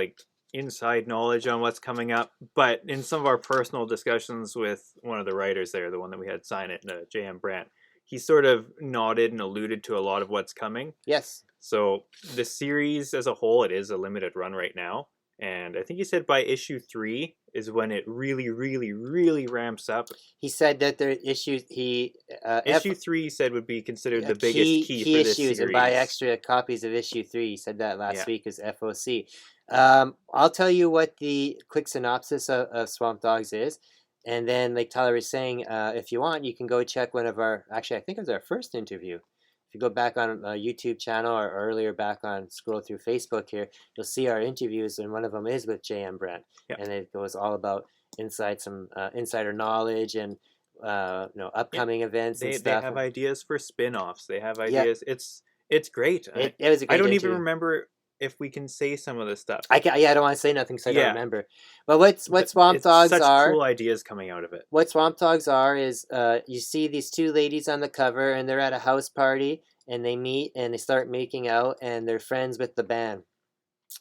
inside knowledge on what's coming up, but in some of our personal discussions with one of the writers there, the one that we had sign it, J.M. Brandt, he sort of nodded and alluded to a lot of what's coming. Yes. So the series as a whole, it is a limited run right now. And I think he said by issue 3 is when it really, really, really ramps up. He said that the issues issue 3 he said would be considered the biggest key for this series. And buy extra copies of issue 3. He said that last week as FOC. I'll tell you what the quick synopsis of Swamp Dogs is, and then like Tyler was saying, if you want, you can go check one of our. Actually, I think it was our first interview. If you go back on a YouTube channel or earlier back on scroll through Facebook here, you'll see our interviews, and one of them is with J.M. Brandt, and it goes all about insider knowledge and upcoming events and stuff. They have ideas for spin-offs. They have ideas. It's great. It was a great I don't interview. even remember if we can say some of this stuff. I don't want to say nothing, so I don't remember. But what Swamp Dogs are? Cool ideas coming out of it. What Swamp Dogs are is you see these two ladies on the cover, and they're at a house party, and they meet and they start making out, and they're friends with the band.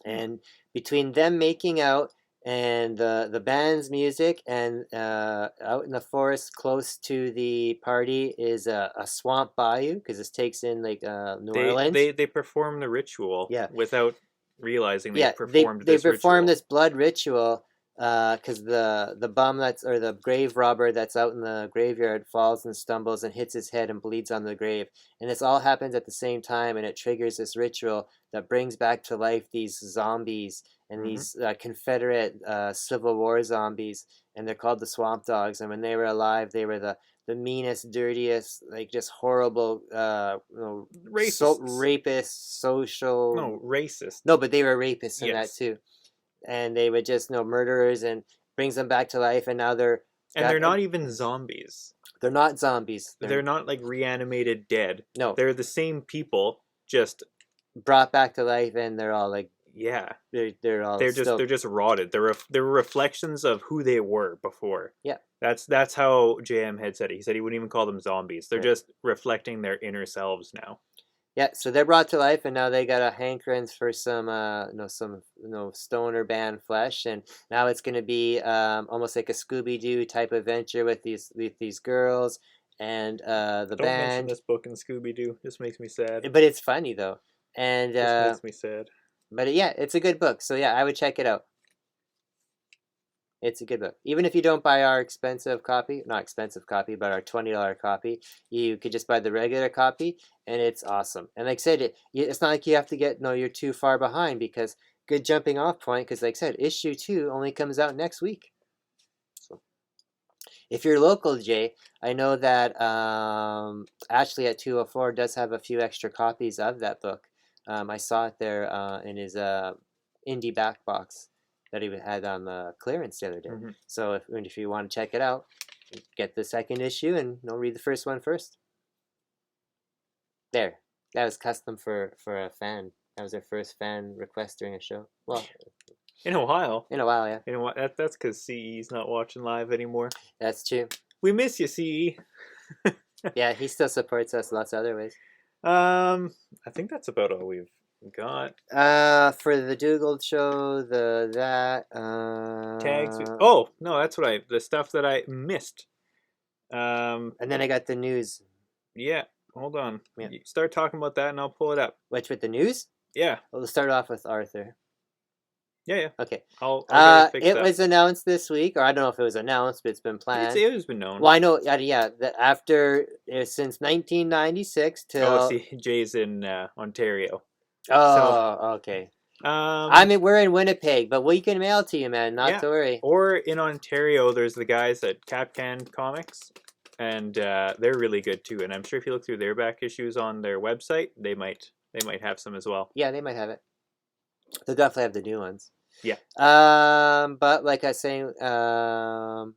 And between them making out and the band's music, and out in the forest close to the party is a swamp bayou, because this takes in New Orleans. They perform the ritual without realizing they performed they this perform ritual. this blood ritual because the bum that's or the grave robber that's out in the graveyard falls and stumbles and hits his head and bleeds on the grave, and this all happens at the same time, and it triggers this ritual that brings back to life these zombies and these Confederate Civil War zombies, and they're called the Swamp Dogs. And when they were alive, they were the meanest, dirtiest, like just horrible, rapists, social. No, racist. No, but they were rapists in that Yes. too, and they would just murderers, and brings them back to life, and now they're And they're not even zombies. they're not zombies. They're not like reanimated dead. No, They're the same people, just brought back to life, and they're all like yeah. they're all They're still, just rotted. They're reflections of who they were before. yeah. That's how JM had said it. He said he wouldn't even call them zombies. They're Right. just reflecting their inner selves now. Yeah, so they're brought to life, and now they got a hankering for some stoner band flesh, and now it's going to be almost like a Scooby-Doo type adventure with these girls and the Don't mention band. this book in Scooby-Doo. This makes me sad. But it's funny though, and This makes me sad. but yeah, it's a good book. So yeah, I would check it out. It's a good book. Even if you don't buy our expensive copy, not expensive copy, but our $20 copy, you could just buy the regular copy, and it's awesome. And like I said, it's not like you have to get, no, you're too far behind, because good jumping off point, because like I said, issue 2 only comes out next week. So if you're local, Jay, I know that Ashley at 204 does have a few extra copies of that book. I saw it there in his indie back box that he had on the clearance the other day. So if you want to check it out, get the second issue and read the first one first. There, that was custom for a fan. That was their first fan request during a show. Well, in a while. In a while, yeah. You know what? That's because CE's not watching live anymore. That's true. We miss you, CE. Yeah, he still supports us lots of other ways. I think that's about all we've got. For the Dougal show, tags. Oh no, that's what the stuff that I missed. And then I got the news. Yeah, hold on. Yeah. You start talking about that, and I'll pull it up. Which, with the news? Yeah. Well, let's start off with Arthur. Yeah. Okay. I'll get it fixed up. Was announced this week, or I don't know if it was announced, but it's been planned. It has been known. Well, I know. Yeah, that after since 1996 till. Oh, see, Jay's in Ontario. Oh, okay. I mean, we're in Winnipeg, but we can mail to you, man. Not to worry. Or in Ontario, there's the guys at Capcam Comics, and they're really good too. And I'm sure if you look through their back issues on their website, they might have some as well. Yeah, they might have it. They'll definitely have the new ones. Yeah. But like I was saying, what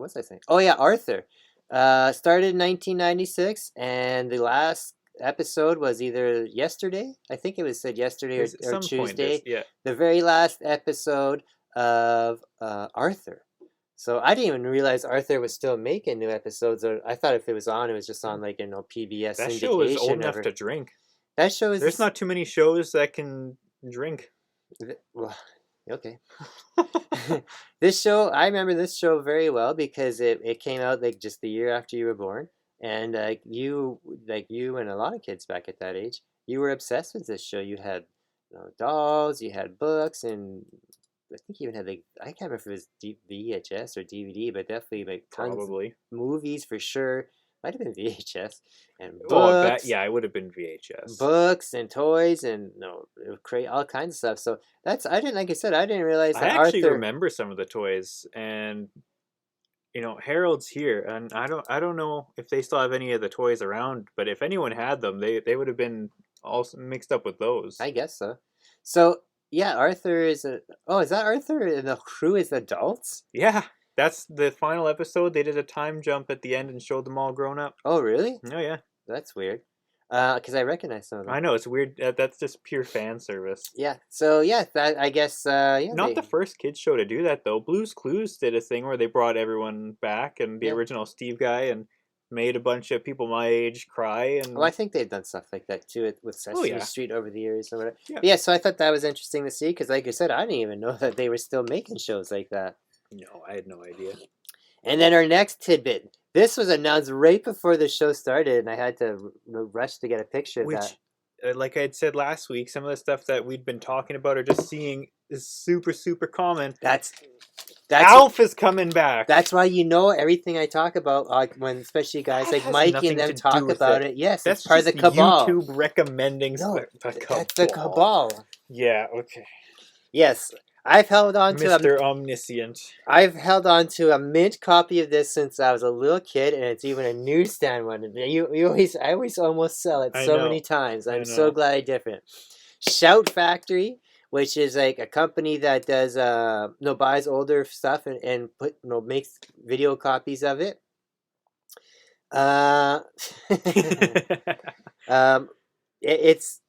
was I saying? Oh yeah, Arthur. Started in 1996, and the last episode was either yesterday. I think it was said yesterday or Tuesday. Yeah. The very last episode of Arthur. So I didn't even realize Arthur was still making new episodes. Or I thought if it was on, it was just on like PBS. That show is old enough to drink. That show is. There's not too many shows that can drink. Well, okay. This show, I remember this show very well because it came out like just the year after you were born, and you and a lot of kids back at that age, you were obsessed with this show. You had dolls, you had books, and I think you even had I can't remember if it was VHS or DVD, but definitely like tons Probably movies for sure. Might have been VHS and books. It would have been VHS. Books and toys and all kinds of stuff. So I didn't realize that I actually Arthur remember some of the toys, and Harold's here, and I don't know if they still have any of the toys around, but if anyone had them, they would have been all mixed up with those. I guess so. So yeah, Arthur is is that Arthur and the crew is adults? Yeah. That's the final episode. They did a time jump at the end and showed them all grown up. Oh, really? Oh, yeah. That's weird. Because I recognize some of them. I know, it's weird. That's just pure fan service. Yeah. So, yeah, that I guess, Not the first kids show to do that, though. Blue's Clues did a thing where they brought everyone back, and the original Steve guy, and made a bunch of people my age cry. And well, I think they've done stuff like that, too, with Sesame Street over the years. Or whatever. Yeah. But yeah, so I thought that was interesting to see, because like I said, I didn't even know that they were still making shows like that. No, I had no idea. And then our next tidbit. This was announced right before the show started, and I had to rush to get a picture of that. like I had said last week, some of the stuff that we'd been talking about or just seeing is super, super common. That's Alf is coming back. That's why everything I talk about, like when especially guys That like has Mikey and nothing them to do talk with about it. it. Yes, That's it's part of the just cabal. YouTube recommending No, the cabal. that's the cabal. Yeah, okay. Yes, I've held on to Mr. Omniscient. I've held on to a mint copy of this since I was a little kid, and it's even a newsstand one. I always almost sell it so many times. I'm so glad I didn't. Shout Factory, which is like a company that does buys older stuff and makes video copies of it. It's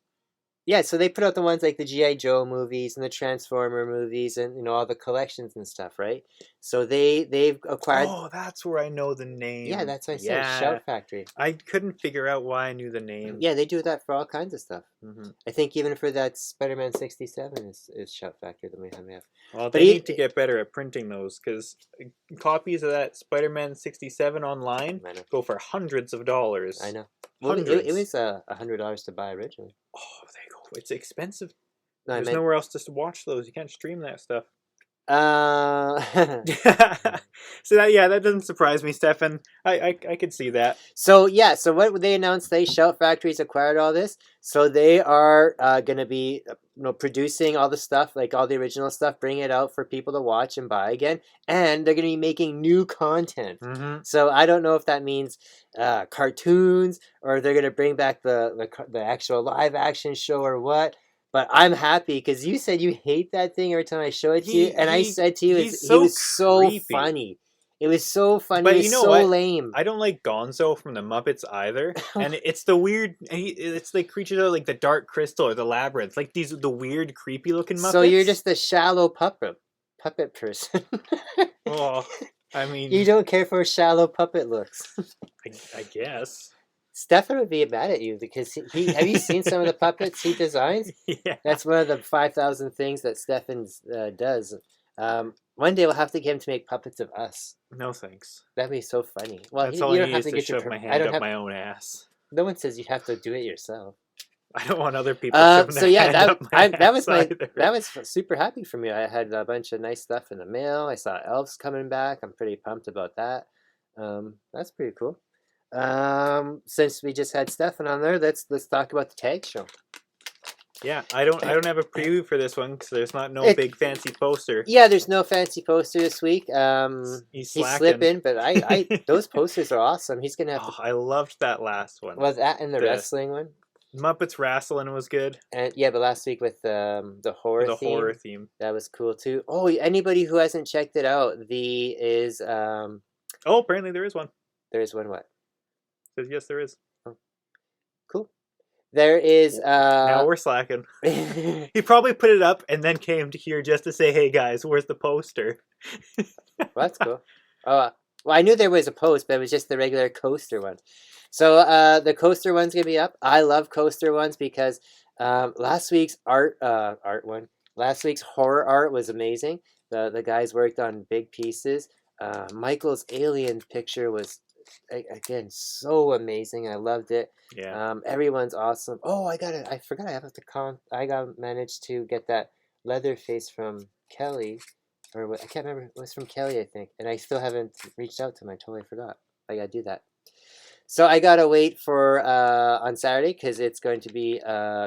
yeah, so they put out the ones like the G.I. Joe movies and the Transformer movies and all the collections and stuff, right? So they've acquired. Oh, that's where I know the name. Yeah, that's what I said. Shout Factory. I couldn't figure out why I knew the name. Yeah, they do that for all kinds of stuff. Mm-hmm. I think even for that Spider-Man 67 is Shout Factory that we have. Well, they need to get better at printing those because copies of that Spider-Man 67 online go for hundreds of dollars. I know. Well, it was $100 to buy originally. Oh, there you go. It's expensive. There's nowhere else to watch those. You can't stream that stuff. So that doesn't surprise me, Stefan. I could see that. So what they announced, Shout Factory's acquired all this, so they are going to be producing all the stuff, like all the original stuff, bring it out for people to watch and buy again, and they're going to be making new content. Mm-hmm. So I don't know if that means cartoons or they're going to bring back the actual live action show or what. But I'm happy because you said you hate that thing every time I show it to you, and I said to you, he was so funny. It was so funny. But you know so lame. I don't like Gonzo from the Muppets either, and it's the weird. It's like creatures out like the Dark Crystal or the Labyrinth, like the weird, creepy looking Muppets. So you're just a shallow puppet person. Oh, I mean, you don't care for shallow puppet looks. I guess. Stefan would be mad at you because have you seen some of the puppets he designs? Yeah. That's one of the 5,000 things that Stefan does. One day we'll have to get him to make puppets of us. No thanks. That'd be so funny. Well, that's all I need is to shove my hand up my own ass. No one says you have to do it yourself. I don't want other people shoving their hand up my ass that was super happy for me. I had a bunch of nice stuff in the mail. I saw elves coming back. I'm pretty pumped about that. That's pretty cool. Since we just had Stefan on there, let's talk about the tag show. Yeah, I don't have a preview for this one because there's no big fancy poster. Yeah, there's no fancy poster this week. He's slipping, but I those posters are awesome. He's gonna have to. I loved that last one. Was that in the wrestling one? Muppets Wrestling was good. And yeah, but last week with the horror theme, that was cool too. Oh, anybody who hasn't checked it out, apparently there is one. There is one. What? Says yes, there is. Oh. Cool. There is. Now we're slacking. He probably put it up and then came to here just to say, "Hey guys, where's the poster?" Well, that's cool. Oh, well, I knew there was a post, but it was just the regular coaster one. So the coaster one's gonna be up. I love coaster ones because last week's last week's horror art was amazing. The guys worked on big pieces. Michael's alien picture was again so amazing. I loved it. Yeah. Everyone's awesome. Oh, I forgot I managed to get that Leatherface from Kelly, or what, I can't remember. It was from Kelly, I think, and I still haven't reached out to him. I totally forgot. I gotta do that. So I gotta wait for on Saturday because it's going to be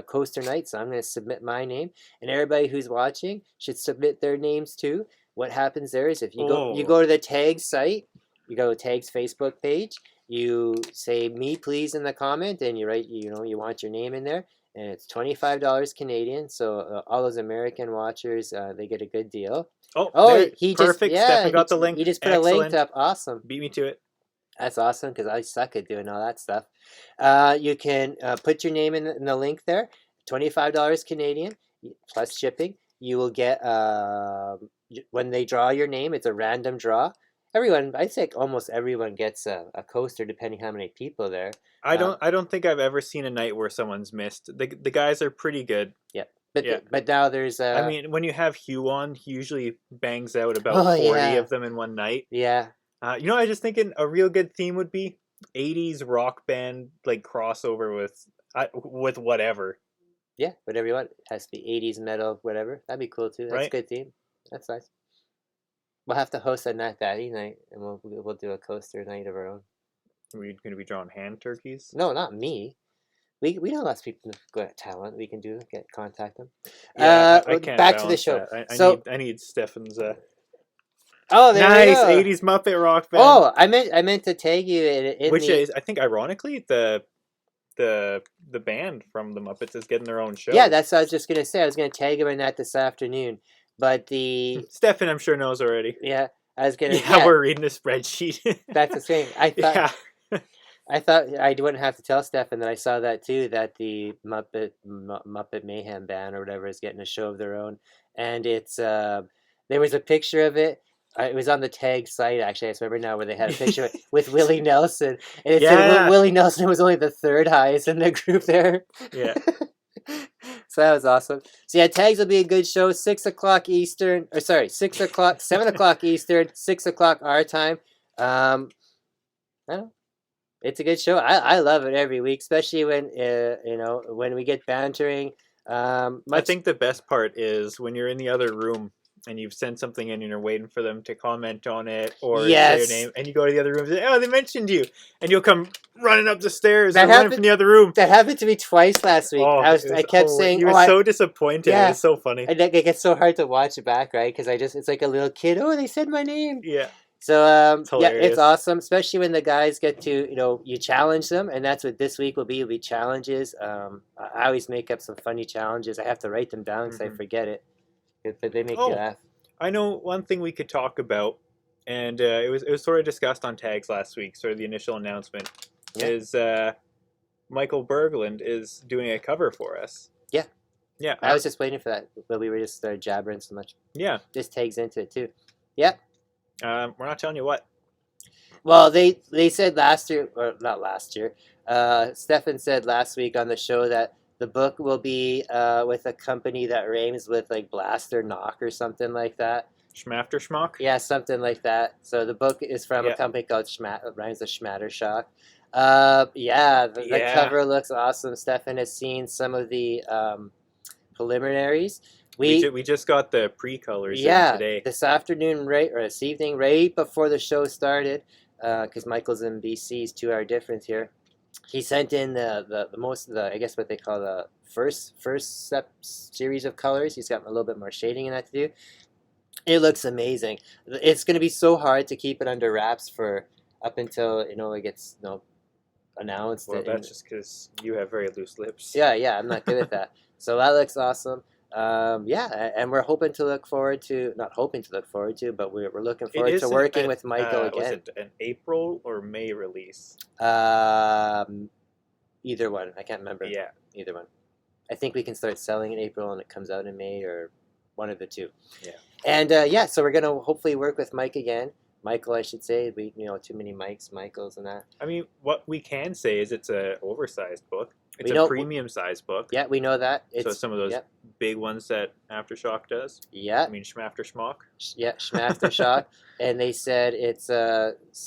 coaster night. So I'm gonna submit my name, and everybody who's watching should submit their names too. What happens there is if you go to the Tags site, you go to Tags Facebook page, you say "me please" in the comment, and you write you want your name in there, and it's $25 Canadian. So all those American watchers they get a good deal. He perfect. Stefan got the link. He just put a link up. Awesome. Beat me to it. That's awesome because I suck at doing all that stuff. You can put your name in the link there. $25 Canadian plus shipping. You will get when they draw your name. It's a random draw. I'd say almost everyone gets a coaster depending how many people there. I don't think I've ever seen a night where someone's missed. The guys are pretty good. Yeah. But now there's I mean, when you have Hugh on, he usually bangs out about 40 of them in one night. Yeah. I was just thinking a real good theme would be 80s rock band like crossover with with whatever, Yeah, whatever you want. It has to be 80s metal, whatever. That'd be cool too. That's a right? good theme. That's nice. We'll have to host a Nat Daddy night, and we'll do a coaster night of our own. We're going to be drawing hand turkeys. No, not me. We know lots of people who've got talent. We can contact them. Yeah, I can't Back to the balance show. that. So, I need Stefan's. oh, there we Nice go. 80s Muppet Rock band. Oh, I meant to tag you in Which the. is, I think, ironically, the band from the Muppets is getting their own show. Yeah, that's what I was just gonna say. I was gonna tag him in that this afternoon, but the Stefan, I'm sure knows already. yeah, I was gonna. Yeah, we're reading the spreadsheet. That's the thing. Yeah. I thought I wouldn't have to tell Stefan that I saw that too. That the Muppet Mayhem band or whatever is getting a show of their own, and it's there was a picture of it. It was on the tag site actually. I just remember now where they had a picture with Willie Nelson, and it said Willie Nelson was only the third highest in the group there. Yeah. So that was awesome. So yeah, tags will be a good show. 6 o'clock Eastern, or sorry, 6 o'clock, 7 o'clock Eastern, 6 o'clock our time. I don't know. It's a good show. I love it every week, especially when when we get bantering. I think the best part is when you're in the other room and you've sent something in and you're waiting for them to comment on it or say your name, and you go to the other room and say, "Oh, they mentioned you," and you'll come running up the stairs and running from the other room. That happened to me twice last week. Oh, I kept saying, "You were so disappointed." Yeah. It's so funny. And it gets so hard to watch it back, right? Because it's like a little kid. Oh, they said my name. Yeah. So yeah, it's awesome, especially when the guys get to you challenge them, and that's what this week will be. It'll be challenges. I always make up some funny challenges. I have to write them down because I forget it, but they make you laugh. I know one thing we could talk about, and it was sort of discussed on tags last week. Sort of the initial announcement is Michael Berglund is doing a cover for us. Yeah, yeah. I was just waiting for that, but we were just started jabbering so much. Yeah, this tags into it too. Yep. We're not telling you what. Well, they said last year, or not last year. Stefan said last week on the show that the book will be with a company that rhymes with like Blaster Knock or something like that. Schmafter Schmock? Yeah, something like that. So the book is from a company called rhymes with Schmattershock. The cover looks awesome. Stefan has seen some of the preliminaries. We just got the pre-colors in today. This afternoon, or this evening, right before the show started, because Michael's in BC, 2 hour difference here. He sent in the most of the, I guess what they call the first series of colors. He's got a little bit more shading in that to do. It looks amazing. It's going to be so hard to keep it under wraps for up until it gets announced. Well, that's just because you have very loose lips. Yeah, I'm not good at that. So that looks awesome. And we're hoping to look forward to, not hoping to look forward to, but we're looking forward to working with Michael again. Was it an April or May release? Either one. I can't remember. Yeah. Either one. I think we can start selling in April and it comes out in May, or one of the two. Yeah. And so we're going to hopefully work with Mike again. Michael, I should say. We too many Michaels and that. I mean, what we can say is it's an oversized book. It's a premium size book. Yeah, we know that. So some of those big ones that Aftershock does. Yeah. I mean, Schmafter Schmock. Yeah, Schmaftershock. And they said it's just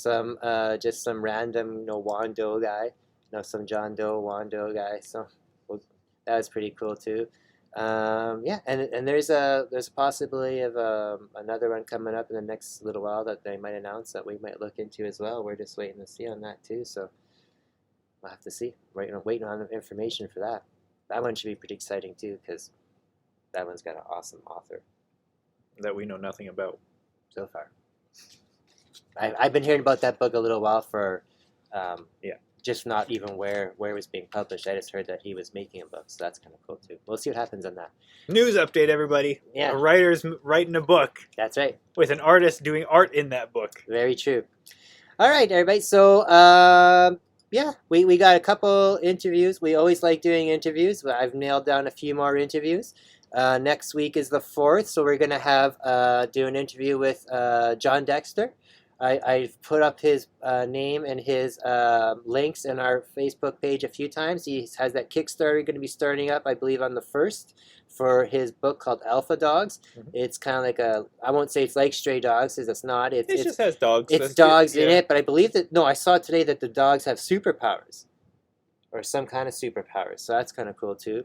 some random Wando guy. Some John Doe Wando guy. So that was pretty cool too. And there's a possibility of another one coming up in the next little while that they might announce that we might look into as well. We're just waiting to see on that too. So we'll have to see. Waiting on the information for that. That one should be pretty exciting too, because that one's got an awesome author that we know nothing about so far. I've been hearing about that book a little while for just not even where it was being published. I just heard that he was making a book, so that's kind of cool too. We'll see what happens on that. News update, everybody. Yeah. A writer's writing a book. That's right. With an artist doing art in that book. Very true. All right, everybody. So, we got a couple interviews. We always like doing interviews. I've nailed down a few more interviews. Next week is the 4th, so we're going to have do an interview with John Dexter. I've put up his name and his links in our Facebook page a few times. He has that Kickstarter going to be starting up, I believe, on the 1st for his book called Alpha Dogs. Mm-hmm. It's kind of like I won't say it's like Stray Dogs, because it's not. It just has dogs. It's dogs in it, but I believe I saw today that the dogs have superpowers. or some kind of superpower. So that's kind of cool too.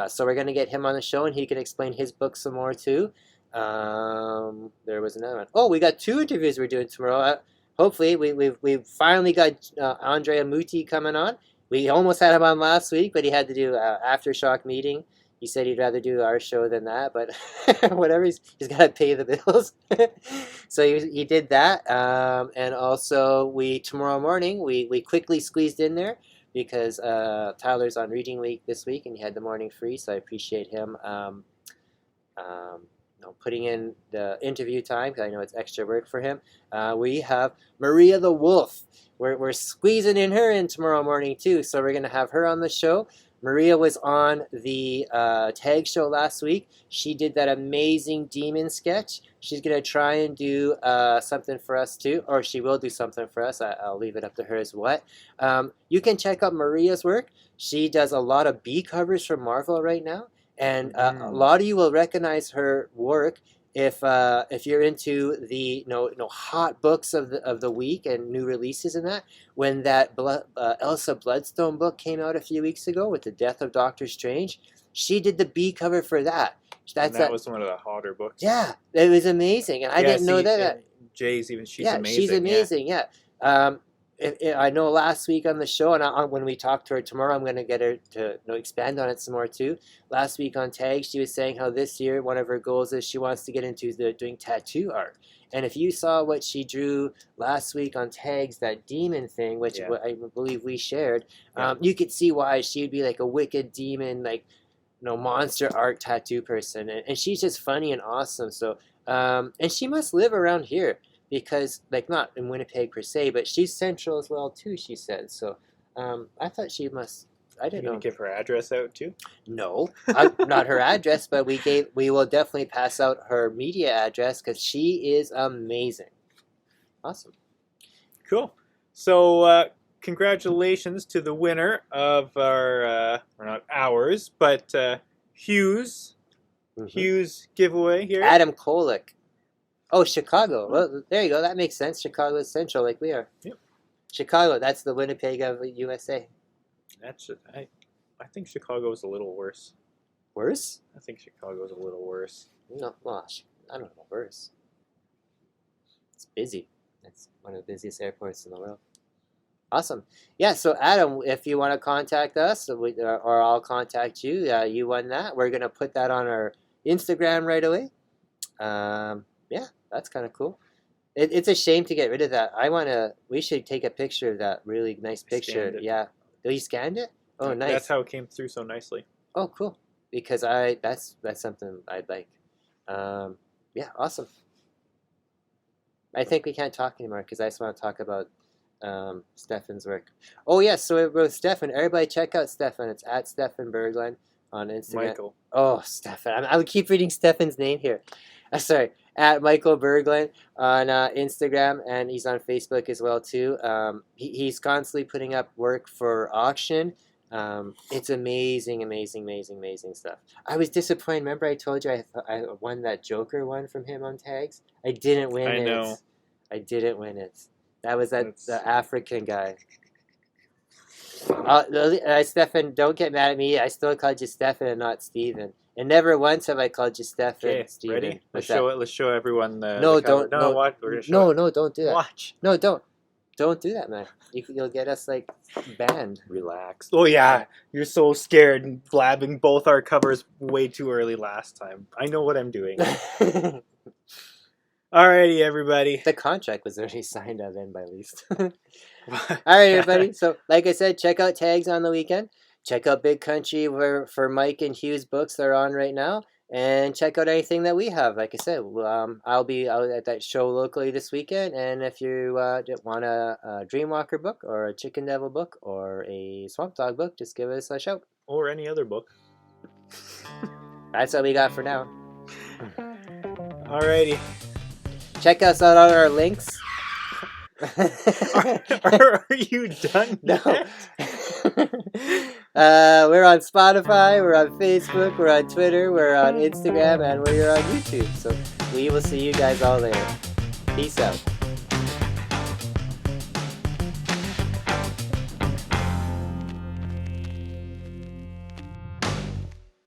So we're going to get him on the show, and he can explain his book some more too. There was another one. Oh, we got 2 interviews we're doing tomorrow. Hopefully, we finally got Andrea Muti coming on. We almost had him on last week, but he had to do aftershock meeting. He said he'd rather do our show than that, but whatever, he's got to pay the bills. So he did that. And also, tomorrow morning, we quickly squeezed in there because Tyler's on reading week this week, and he had the morning free, so I appreciate him putting in the interview time, because I know it's extra work for him. We have Maria the Wolf. We're squeezing in her in tomorrow morning too, so we're going to have her on the show. Maria was on the tag show last week. She did that amazing demon sketch. She's going to try and do something for us too, or she will do something for us. I'll leave it up to her as what. You can check out Maria's work. She does a lot of B covers for Marvel right now. And a lot of you will recognize her work if you're into the hot books of the week and new releases and that. When that Elsa Bloodstone book came out a few weeks ago with the death of Doctor Strange, she did the B cover for that. That was one of the hotter books. Yeah, it was amazing, and I didn't know that. Jay's she's amazing. She's amazing. Yeah. I know last week on the show, and when we talk to her tomorrow, I'm going to get her to expand on it some more too. Last week on Tag, she was saying how this year one of her goals is she wants to get into doing tattoo art. And if you saw what she drew last week on Tags, that demon thing, which I believe we shared, you could see why she would be like a wicked demon, monster art tattoo person. And she's just funny and awesome. So, and she must live around here. Because, not in Winnipeg per se, but she's central as well too, she said. So, I thought she must. I didn't know. You give her address out too? No, not her address, but we will definitely pass out her media address because she is amazing. Awesome. Cool. So, congratulations to the winner of our, or not ours, but Hughes giveaway here. Adam Kolick. Oh, Chicago. Well, there you go. That makes sense. Chicago is central like we are. Yep. Chicago, that's the Winnipeg of USA. I think Chicago's a little worse. Worse? I think Chicago's a little worse. No, well, I don't know, worse. It's busy. It's one of the busiest airports in the world. Awesome. Yeah, so Adam, if you want to contact us, or I'll contact you, you won that. We're going to put that on our Instagram right away. Yeah, that's kind of cool. It's a shame to get rid of that. We should take a picture of that really nice picture. Yeah. Oh, you scanned it? Oh, nice. That's how it came through so nicely. Oh, cool. Because that's something I'd like. Yeah, awesome. I think we can't talk anymore because I just want to talk about Stefan's work. Oh, yes. So it was Stefan. Everybody check out Stefan. It's at Stefan Berglund on Instagram. Michael. Oh, Stefan. I would keep reading Stefan's name here. Sorry. At Michael Berglund on Instagram, and he's on Facebook as well too. He's constantly putting up work for auction. It's amazing stuff. I was disappointed. Remember I told you I won that Joker one from him on Tags? I didn't win it. I know. I didn't win it. That was the African guy. Stefan, don't get mad at me. I still called you Stefan and not Steven. And never once have I called you Stefan. Okay, Steven. ready? Let's show everyone the. No, the cover. don't. No, watch. We're gonna show no, don't do that. Watch. No, don't do that, man. You'll get us banned. Relax. Oh yeah, you're so scared and blabbing both our covers way too early last time. I know what I'm doing. Alrighty, everybody. The contract was already signed out then by least. Alright, everybody. So, like I said, check out Tags on the weekend. Check out Big Country for Mike and Hugh's books that are on right now. And check out anything that we have. Like I said, I'll be out at that show locally this weekend. And if you want a Dreamwalker book or a Chicken Devil book or a Swamp Dog book, just give us a shout. Or any other book. That's all we got for now. Alrighty. Check us out on our links. Are you done? No. We're on Spotify, we're on Facebook, we're on Twitter, we're on Instagram, and we're on YouTube. So we will see you guys all there. Peace out.